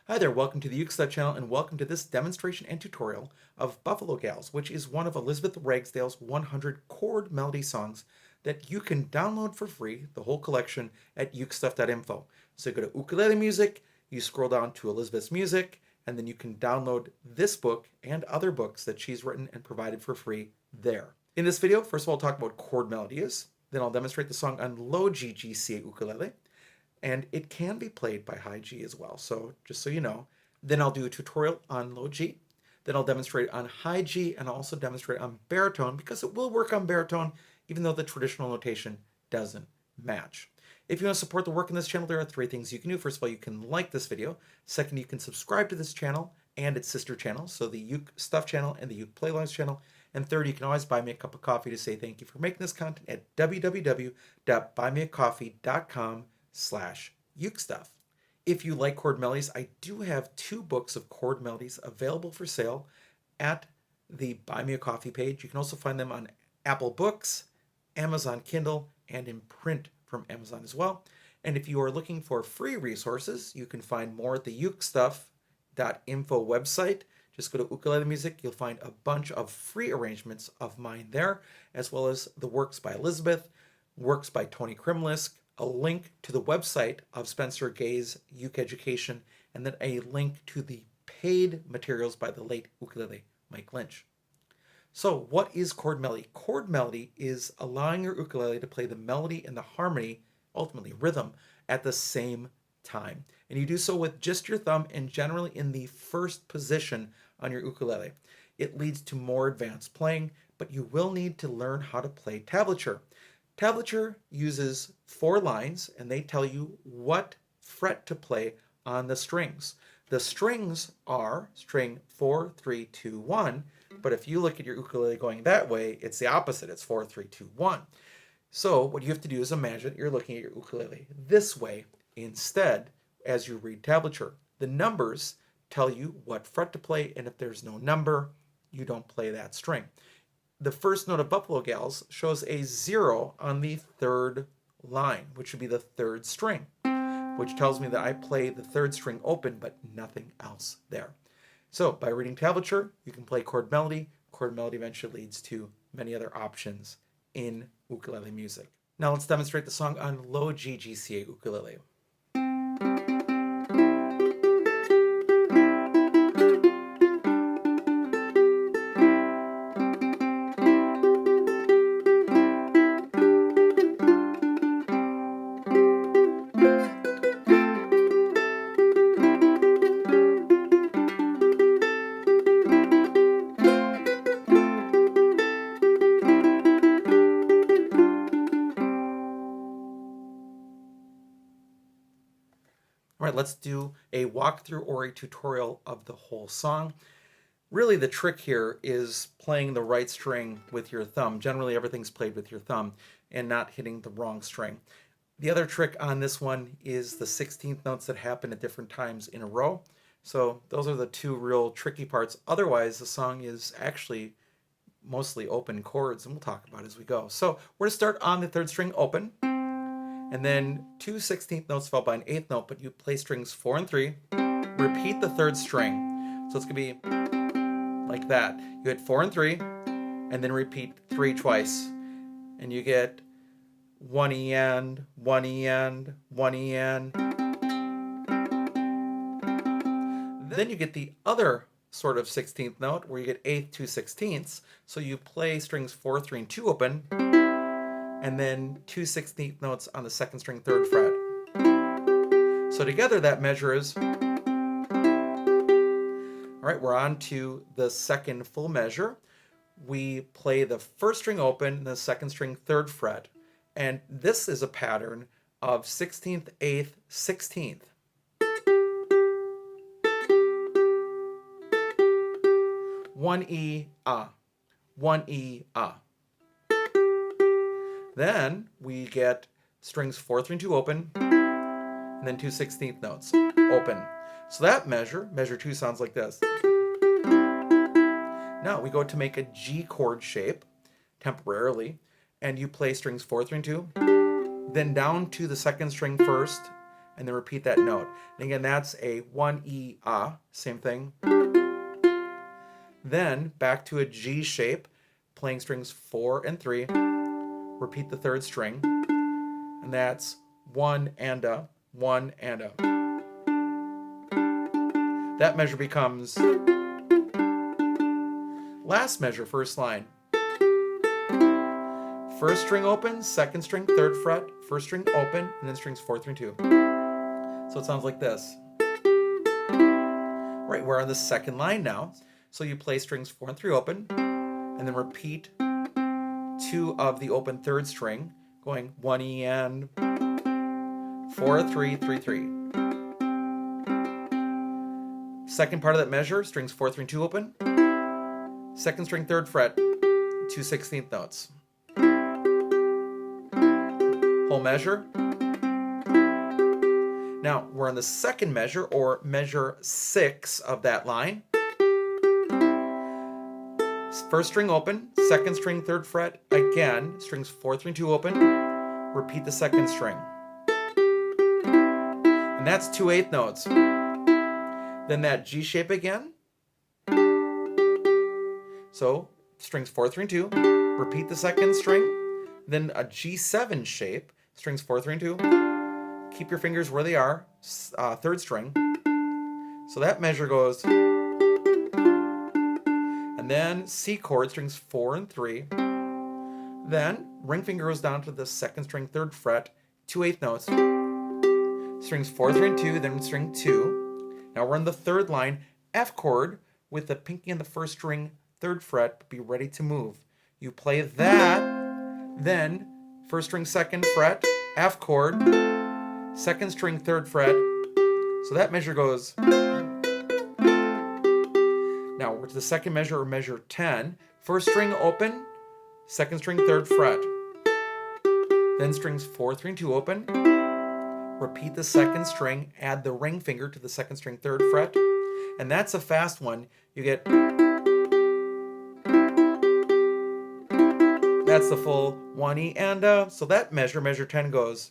Hi there, welcome to the Ukulele channel and welcome to this demonstration and tutorial of Buffalo Gals, which is one of Elizabeth Ragsdale's 100 chord melody songs that you can download for free, the whole collection, at ukestuff.info. So you go to Ukulele Music, you scroll down to Elizabeth's Music, and then you can download this book and other books that she's written and provided for free there. In this video, first of all, I'll talk about chord melodies, then I'll demonstrate the song on low G GCEA ukulele, and it can be played by high G as well, so just so you know. Then I'll do a tutorial on low G, then I'll demonstrate on high G, and I'll also demonstrate on baritone, because it will work on baritone even though the traditional notation doesn't match. If you want to support the work in this channel, there are three things you can do. First of all, you can like this video. Second, you can subscribe to this channel and its sister channels, so the Uke Stuff channel and the Uke Playlives channel. And third, you can always buy me a cup of coffee to say thank you for making this content at www.buymeacoffee.com/ukestuff. If you like chord melodies, I do have 2 books of chord melodies available for sale at the Buy Me a Coffee page. You can also find them on Apple Books, Amazon Kindle, and in print from Amazon as well. And if you are looking for free resources, you can find more at the ukestuff.info website. Just go to Ukulele Music. You'll find a bunch of free arrangements of mine there, as well as the works by Elizabeth, works by Tony Krimlisk, a link to the website of Spencer Gay's Uke Education, and then a link to the paid materials by the late ukulele Mike Lynch. So what is chord melody? Chord melody is allowing your ukulele to play the melody and the harmony, ultimately rhythm, at the same time. And you do so with just your thumb and generally in the first position on your ukulele. It leads to more advanced playing, but you will need to learn how to play tablature. Tablature uses 4 lines and they tell you what fret to play on the strings. The strings are string 4, 3, 2, 1, but if you look at your ukulele going that way, it's the opposite. It's 4, 3, 2, 1. So what you have to do is imagine you're looking at your ukulele this way instead as you read tablature. The numbers tell you what fret to play, and if there's no number, you don't play that string. The first note of Buffalo Gals shows a 0 on the 3rd line, which would be the 3rd string, which tells me that I play the 3rd string open, but nothing else there. So by reading tablature, you can play chord melody. Chord melody eventually leads to many other options in ukulele music. Now let's demonstrate the song on low G GCEA ukulele. All right, let's do a walkthrough or a tutorial of the whole song. Really, the trick here is playing the right string with your thumb. Generally, everything's played with your thumb and not hitting the wrong string. The other trick on this one is the 16th notes that happen at different times in a row. So those are the 2 real tricky parts. Otherwise, the song is actually mostly open chords, and we'll talk about it as we go. So we're going to start on the 3rd string open, and then 2 16th notes followed by an 8th note, but you play strings 4 and 3, repeat the 3rd string. So it's going to be like that. You hit 4 and 3, and then repeat 3 twice. And you get 1 E and, 1 E and, 1 E and. Then you get the other sort of 16th note where you get 8th, 2 16ths. So you play strings 4, 3, and 2 open, and then 2 16th notes on the 2nd string, 3rd fret. So together that measure is. All right, we're on to the 2nd full measure. We play the 1st string open, the 2nd string, 3rd fret. And this is a pattern of 16th, 8th, 16th. One E, ah. 1 E, ah. Then we get strings 4, 3, and 2 open, and then 2 16th notes open. So that measure 2 sounds like this. Now we go to make a G chord shape temporarily, and you play strings 4, 3, and 2, then down to the 2nd string first, and then repeat that note. And again, that's a 1E, same thing. Then back to a G shape, playing strings 4 and 3. Repeat the third string, and that's 1 and a, 1 and a. That measure becomes last measure, first line. First string open, second string, third fret, first string open, and then strings 4, 3, and 2. So it sounds like this. Right, we're on the second line now. So you play strings 4 and 3 open, and then repeat 2 of the open third string, going 1E and 4, 3, 3, 3. Second part of that measure, strings 4, 3, and 2 open. Second string, third fret, 2 16th notes. Whole measure. Now we're on the second measure, or measure 6 of that line. First string open, second string, third fret, again, strings 4, 3, and 2 open. Repeat the second string. And that's 2 8th notes. Then that G shape again. So strings 4, 3, and 2. Repeat the second string. Then a G7 shape, strings 4, 3, and 2. Keep your fingers where they are, third string. So that measure goes. And then C chord, strings 4 and 3. Then ring finger goes down to the second string, third fret, 2 8th notes. Strings 4, 3, and 2, then string 2. Now we're on the third line, F chord with the pinky and the first string, third fret, be ready to move. You play that, then first string, second fret, F chord, second string, third fret. So that measure goes. Now we're to the second measure, or measure 10. First string open, second string, third fret. Then strings 4, 3, and 2 open. Repeat the second string, add the ring finger to the second string, third fret. And that's a fast one. You get. That's the full 1E and a. So that measure 10 goes.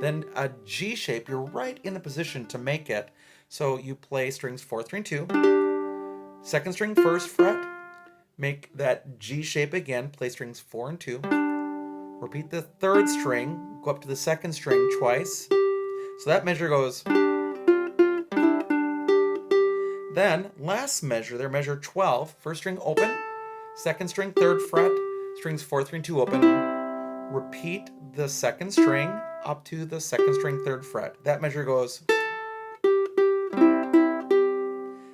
Then a G shape, you're right in the position to make it. So you play strings 4, 3, and 2. Second string, first fret. Make that G shape again, play strings 4 and 2. Repeat the third string, go up to the second string twice. So that measure goes. Then, last measure, there, measure 12. First string open, second string, third fret, strings 4, 3, and 2 open. Repeat the second string up to the second string, third fret. That measure goes.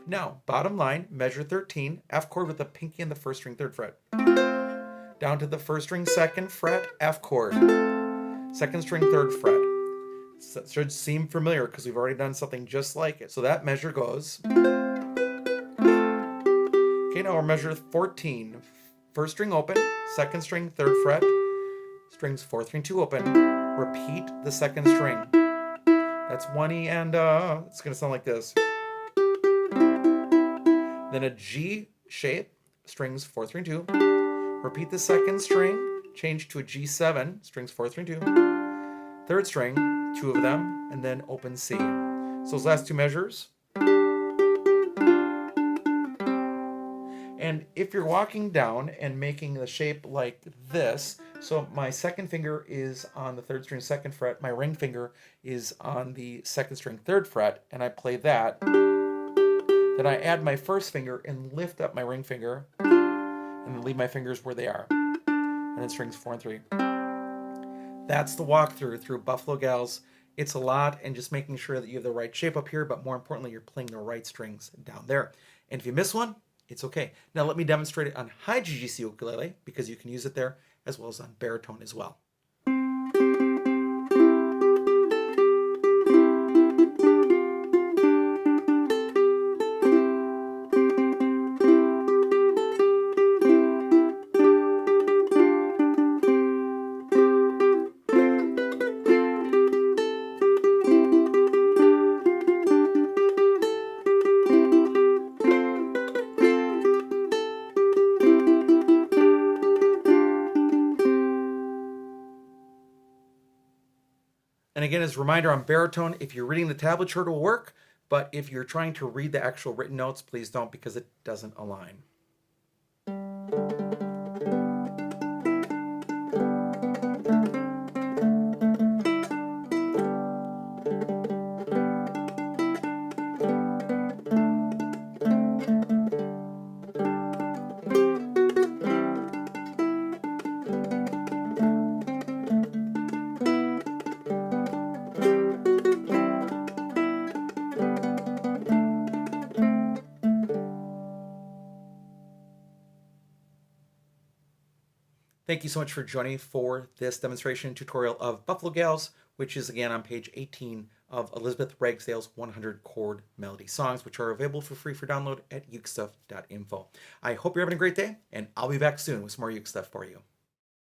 Now, bottom line, measure 13, F chord with the pinky and the first string, third fret. Down to the first string, second fret, F chord. Second string, third fret. So it should seem familiar because we've already done something just like it. So that measure goes. Okay, now we're measure 14. First string open, second string, third fret, strings 4, 3, and 2 open. Repeat the second string. That's 1E and it's going to sound like this. Then a G shape, strings 4, 3, and 2. Repeat the second string, change to a G7, strings 4, 3, and 2. Third string, 2 of them, and then open C. So those last two measures. And if you're walking down and making the shape like this, so my second finger is on the third string, second fret, my ring finger is on the second string, third fret, and I play that. Then I add my first finger and lift up my ring finger, and then leave my fingers where they are. And then strings 4 and 3. That's the walkthrough through Buffalo Gals. It's a lot, and just making sure that you have the right shape up here, but more importantly, you're playing the right strings down there. And if you miss one, it's okay. Now let me demonstrate it on high GCEA ukulele, because you can use it there as well as on baritone as well. And again, as a reminder on baritone, if you're reading the tablature, it will work. But if you're trying to read the actual written notes, please don't, because it doesn't align. Thank you so much for joining me for this demonstration tutorial of Buffalo Gals, which is again on page 18 of Elizabeth Ragsdale's 100 chord melody songs, which are available for free for download at ukestuff.info. I hope you're having a great day, and I'll be back soon with some more Uke stuff for you.